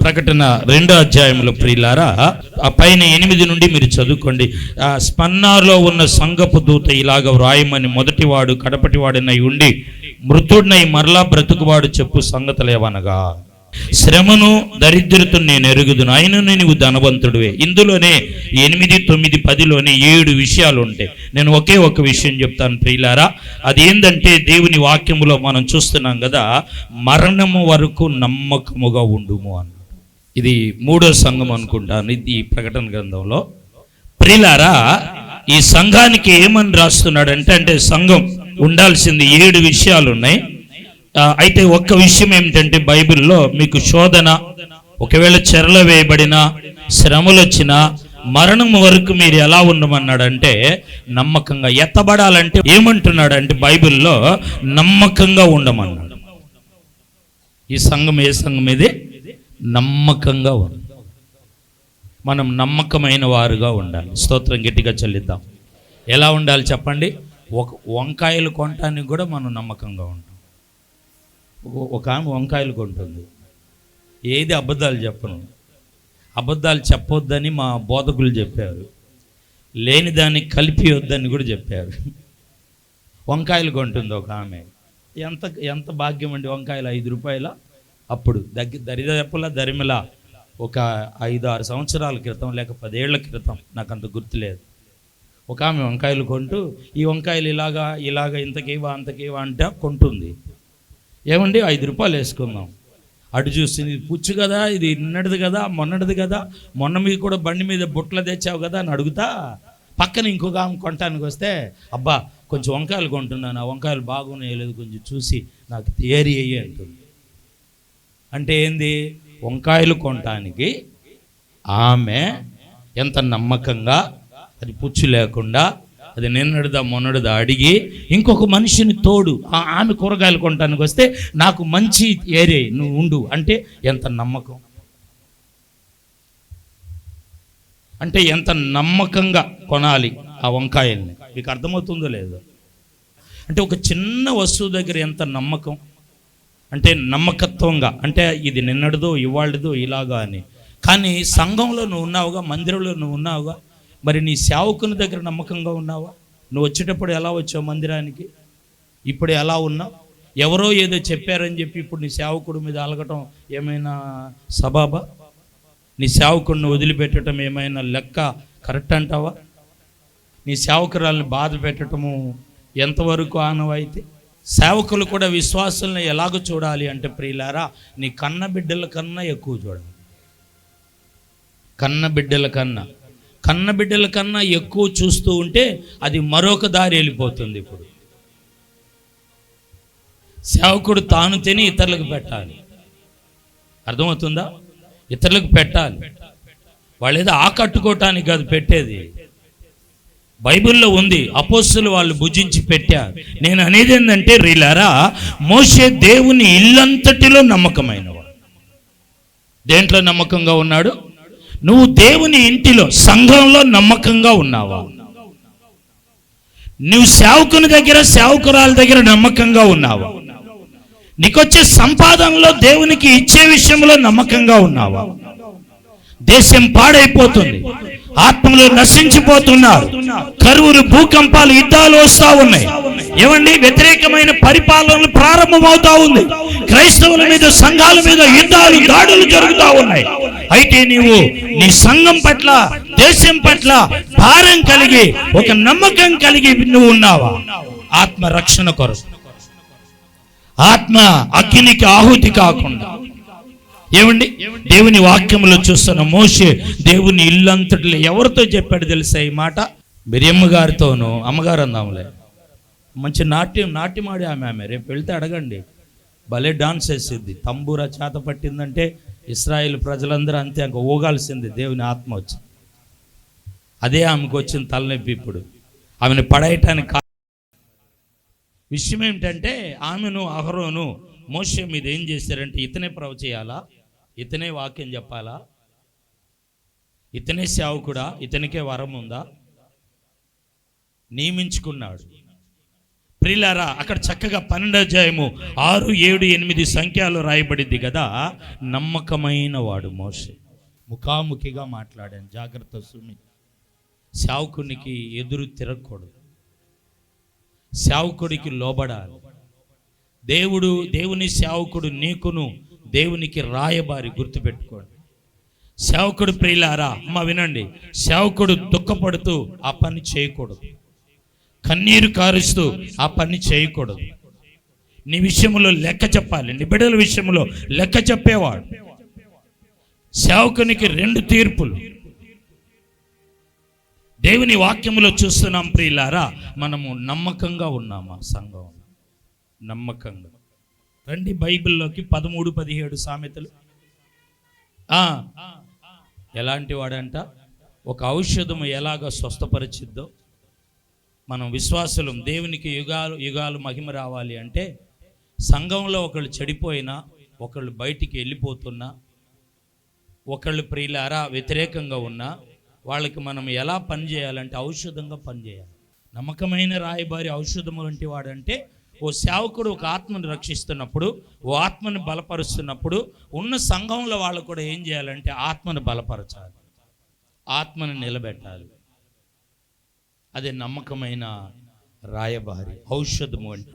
ప్రకటన 2వ అధ్యాయంలో ప్రియులారా, ఆ పైన 8 నుండి మీరు చదువుకోండి. స్పన్నాలో ఉన్న సంఘపు దూత ఇలాగ వ్రాయమని, మొదటివాడు కడపటివాడినై ఉండి మృతుడినై మరలా బ్రతుకువాడు చెప్పు సంగతులేవనగా, శ్రమను దరిద్రతను నేను ఎరుగుదును, ఆయనను నీవు ధనవంతుడివే. ఇందులోనే 8, 9, 10లోనే 7 విషయాలు ఉంటాయి. నేను ఒకే ఒక విషయం చెప్తాను ప్రియులారా. అది ఏంటంటే దేవుని వాక్యములో మనం చూస్తున్నాం కదా, మరణము వరకు నమ్మకముగా ఉండుము అన్న. ఇది 3వ సంఘం అనుకుంటాను ఈ ప్రకటన గ్రంథంలో. ప్రియులారా, ఈ సంఘానికి ఏమని రాస్తున్నాడంటే, అంటే సంఘం ఉండాల్సింది 7 విషయాలు ఉన్నాయి. అయితే ఒక్క విషయం ఏమిటంటే, బైబిల్లో మీకు శోధన, ఒకవేళ చెరలో వేయబడినా, శ్రమలు వచ్చినా, మరణం వరకు మీరు ఎలా ఉండమన్నాడంటే నమ్మకంగా. ఎత్తబడాలంటే ఏమంటున్నాడంటే బైబిల్లో నమ్మకంగా ఉండమన్నాడు. ఈ సంఘం ఏ సంఘం ఇది? నమ్మకంగా ఉంది. మనం నమ్మకమైన వారుగా ఉండాలి. స్తోత్రం గట్టిగా చెల్లిద్దాం. ఎలా ఉండాలి చెప్పండి? ఒక వంకాయలు కొనటానికి కూడా మనం నమ్మకంగా ఉంటాం. ఒక ఆమె వంకాయలు కొంటుంది. ఏది అబద్ధాలు చెప్పను, అబద్ధాలు చెప్పొద్దని మా బోధకులు చెప్పారు. లేని దాన్ని కలిపి వద్దని కూడా చెప్పారు. వంకాయలు కొంటుంది ఒక ఆమె. ఎంత భాగ్యం అండి! వంకాయలు 5 రూపాయల. అప్పుడు దరిమిల ఒక 5-6 సంవత్సరాల క్రితం లేక 10 ఏళ్ల క్రితం, నాకు అంత గుర్తులేదు, ఒక ఆమె వంకాయలు కొంటూ, ఈ వంకాయలు ఇలాగా ఇంతకేవా అంతకేవా అంటే కొంటుంది. ఏమండి 5 రూపాయలు వేసుకుందాం. అటు చూసి, ఇది పుచ్చు కదా, ఇది నిన్నటిది కదా, మొన్నటిది కదా, మొన్న మీకు కూడా బండి మీద బుట్టలు తెచ్చావు కదా అని అడుగుతా, పక్కన ఇంకొక ఆమె కొనటానికి వస్తే, అబ్బా కొంచెం వంకాయలు కొంటున్నాను, ఆ వంకాయలు బాగున్నాయో లేదు కొంచెం చూసి నాకు తయారీ అయ్యి అంటుంది. అంటే ఏంది? వంకాయలు కొనటానికి ఆమె ఎంత నమ్మకంగా, అది పుచ్చు లేకుండా, అది నిన్నటిదా మొన్నటిదా అడిగి ఇంకొక మనిషిని తోడు ఆమె కూరగాయలు కొనటానికి వస్తే, నాకు మంచి ఏరియా నువ్వు ఉండు అంటే ఎంత నమ్మకం! అంటే ఎంత నమ్మకంగా కొనాలి ఆ వంకాయల్ని. మీకు అర్థమవుతుందో లేదో? అంటే ఒక చిన్న వస్తువు దగ్గర ఎంత నమ్మకం అంటే, నమ్మకత్వంగా, అంటే ఇది నిన్నటిదో ఇవాళదో ఇలాగా అని. కానీ సంఘంలో నువ్వు ఉన్నావుగా, మందిరంలో నువ్వు ఉన్నావుగా, మరి నీ సేవకుని దగ్గర నమ్మకంగా ఉన్నావా? నువ్వు వచ్చేటప్పుడు ఎలా వచ్చావు మందిరానికి? ఇప్పుడు ఎలా ఉన్నావు? ఎవరో ఏదో చెప్పారని చెప్పి ఇప్పుడు నీ సేవకుడి మీద అలగటం ఏమైనా సబాబా? నీ సేవకుడిని వదిలిపెట్టడం ఏమైనా లెక్క కరెక్ట్ అంటావా? నీ సేవకురాలను బాధ పెట్టడము ఎంతవరకు ఆనవాయితీ? సేవకులు కూడా విశ్వాసులను ఎలాగ చూడాలి అంటే ప్రియులారా, నీ కన్న బిడ్డల కన్నా ఎక్కువ చూడాలి. కన్న బిడ్డల కన్నా ఎక్కువ చూస్తూ ఉంటే అది మరొక దారి వెళ్ళిపోతుంది. ఇప్పుడు సేవకుడు తాను తిని ఇతరులకు పెట్టాలి. అర్థమవుతుందా? ఇతరులకు పెట్టాలి. వాళ్ళు ఏదో ఆకట్టుకోవటానికి కాదు పెట్టేది. బైబిల్లో ఉంది, అపోస్తులు వాళ్ళు భుజించి పెట్టారు. నేను అనేది ఏంటంటే రీలారా, మోషే దేవుని ఇల్లంతటిలో నమ్మకమైనవాడు. దేంట్లో నమ్మకంగా ఉన్నాడు? నువ్వు దేవుని ఇంటిలో, సంఘంలో నమ్మకంగా ఉన్నావా? నువ్వు సేవకుని దగ్గర, సేవకురాల దగ్గర నమ్మకంగా ఉన్నావా? నీకొచ్చే సంపాదనలో దేవునికి ఇచ్చే విషయంలో నమ్మకంగా ఉన్నావా? దేశం పాడైపోతుంది, ఆత్మలు నశించిపోతున్నారు, కరువులు, భూకంపాలు, యుద్ధాలు వస్తూ ఉన్నాయి. ఏమండి? వ్యతిరేకమైన పరిపాలనలు ప్రారంభమవుతా ఉంది. క్రైస్తవుల మీద, సంఘాల మీద యుద్ధాలు, దాడులు జరుగుతూ ఉన్నాయి. అయితే నీవు నీ సంఘం పట్ల, దేశం పట్ల భారం కలిగి, ఒక నమ్మకం కలిగి నువ్వు ఉన్నావా? ఆత్మ రక్షణ కొరకు, ఆత్మ అగ్నికి ఆహుతి కాకుండా. ఏమండి? దేవుని వాక్యంలో చూస్తున్న మోషే దేవుని ఇల్లంతటిలో ఎవరితో చెప్పాడు తెలుసా ఈ మాట? మిరియమ్మ గారితోనూ, అమ్మగారు అందాములే, మంచి నాట్యమాడి ఆమె. రేపు వెళ్తే అడగండి, భలే డాన్స్ వేసిద్ది. తంబూరా చేత పట్టిందంటే ఇశ్రాయేల్ ప్రజలందరూ అంతే ఇంకా ఊగాల్సింది. దేవుని ఆత్మ వచ్చి అదే ఆమెకు వచ్చిన తలనొప్పి. ఇప్పుడు ఆమెను పడేయటానికి విషయం ఏమిటంటే, ఆమెను అహరోను మోషే మీద ఏం చేశారంటే, ఇతనే ప్రవ చేయాలా, ఇతనే వాక్యం చెప్పాలా, ఇతనే సేవకుడా, ఇతనికే వరం ఉందా? నియమించుకున్నాడు. ప్రియులారా, అక్కడ చక్కగా 12వ అధ్యాయము 6, 7, 8 సంఖ్యలు రాయబడింది కదా. నమ్మకమైన వాడు మోషే. ముఖాముఖిగా మాట్లాడాను, జాగ్రత్త సుమి. సేవకునికి ఎదురు తిరగకూడదు, సేవకుడికి లోబడాలి. దేవుని సేవకుడు నీకును దేవునికి రాయబారి, గుర్తుపెట్టుకోండి. సేవకుడు ప్రియులారా అమ్మ వినండి, సేవకుడు దుఃఖపడుతూ ఆ పని చేయకూడదు, కన్నీరు కారుస్తూ ఆ పని చేయకూడదు. నీ విషయంలో లెక్క చెప్పాలి, నీ బిడ్డల విషయంలో లెక్క చెప్పేవాడు. సేవకునికి 2 తీర్పులు దేవుని వాక్యములో చూస్తున్నాం ప్రియులారా. మనము నమ్మకంగా ఉన్నామా సంఘం? నమ్మకంగా రండి బైబిల్లోకి 13, 17 సామెతలు. ఎలాంటి వాడంట? ఒక ఔషధము ఎలాగ స్వస్థపరిచిద్దో, మనం విశ్వాసులం దేవునికి యుగాలు యుగాలు మహిమ రావాలి అంటే, సంఘంలో ఒకళ్ళు చెడిపోయినా, ఒకళ్ళు బయటికి వెళ్ళిపోతున్నా, ఒకళ్ళు ప్రియులారా వ్యతిరేకంగా ఉన్నా, వాళ్ళకి మనం ఎలా పనిచేయాలంటే ఔషధంగా పనిచేయాలి. నమ్మకమైన రాయబారి ఔషధము వంటి వాడంటే, ఓ సేవకుడు ఒక ఆత్మను రక్షిస్తున్నప్పుడు, ఓ ఆత్మను బలపరుస్తున్నప్పుడు, ఉన్న సంఘంలో వాళ్ళు కూడా ఏం చేయాలంటే ఆత్మను బలపరచాలి, ఆత్మను నిలబెట్టాలి. అదే నమ్మకమైన రాయబారి, ఔషధము అంటే.